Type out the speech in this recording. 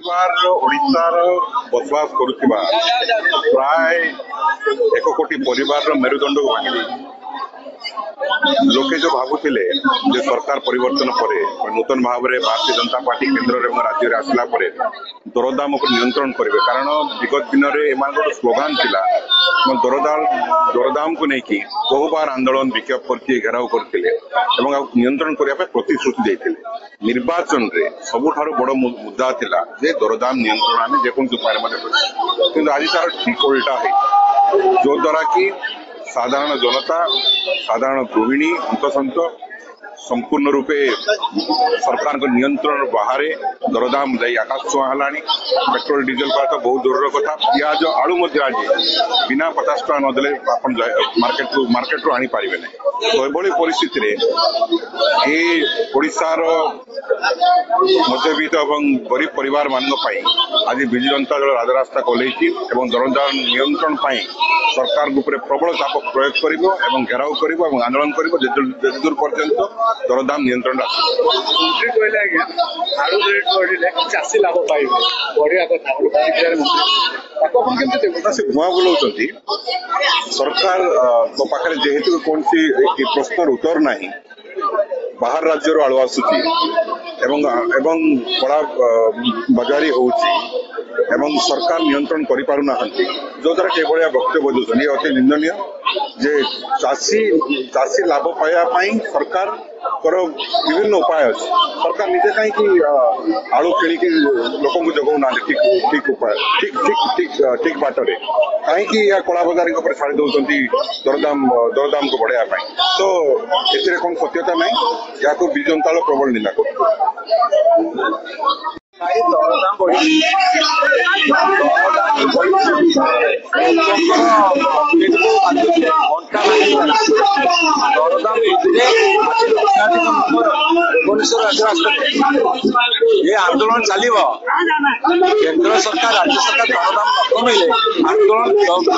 परिवार ओडिशार बसवास करुवा प्राय 1 कोटी परिवार मेरुदंड को भांगी लोके जो भावुले जे सरकार परिवर्तन पर नूतन भाव में भारतीय जनता पार्टी केन्द्र और राज्य में आसला दरदाम को नियंत्रण करेंगे कारण विगत दिन में एम गोटे स्लोगान थिला दरदाम को लेकिन बहु बार आंदोलन विक्षोभ कर घेराव करते नियंत्रण करने प्रतिश्रुति देते निर्वाचन रे सबुठार बड़ मुद्दा थिला जे दरदाम नियंत्रण आम जेकोसी उपाय कि आज तार ठीक उल्टा है जो द्वारा कि साधारण जनता साधारण गृहिणी अंतसंत संपूर्ण रूपे सरकार नियंत्रण बाहर दरदाम जाई आकाश छुआ पेट्रोल डीजेल का तो बहुत दूर कथा पियाज आलू आज बिना 50 टका नदेले मार्केट रू आनी पारे ना तो ये परिस्थिति ओडिशार मध्यवित्त और गरीब परिवार मान आज विजु जनता दल राजरास्ता कोल्लैछि दरदाम नियंत्रण सरकार प्रबल चाप प्रयोग कर घेराव कर आंदोलन कर पर्यंत दरदाम नियंत्रण चाषी लाभ पाइबे बढ़िया कथा से भुआ बुलाऊँ सरकार पाखे जेहेतु कौन सी प्रश्न उत्तर ना बाहर राज्य आलु आसूची कड़ा बजारी होउची सरकार नियंत्रण कर पारुना जो द्वारा के वक्तव्य दूसरी ये अति निंदनीय जे चाषी लाभ पाइबा सरकार विभिन्न उपाय अच्छे सरकार निजे कहीं आलू किणी लोक जगौना ठीक उपाय ठीक बाटर कहीं कला बजारी छाड़ी दौरान दरदाम को बढ़ाया तो ए कौन सत्यता ना या विजु जनता दल प्रबल निंदा कर दरदाम ये आंदोलन चलो केंद्र सरकार राज्य सरकार दरदाम न कमेले आंदोलन चलो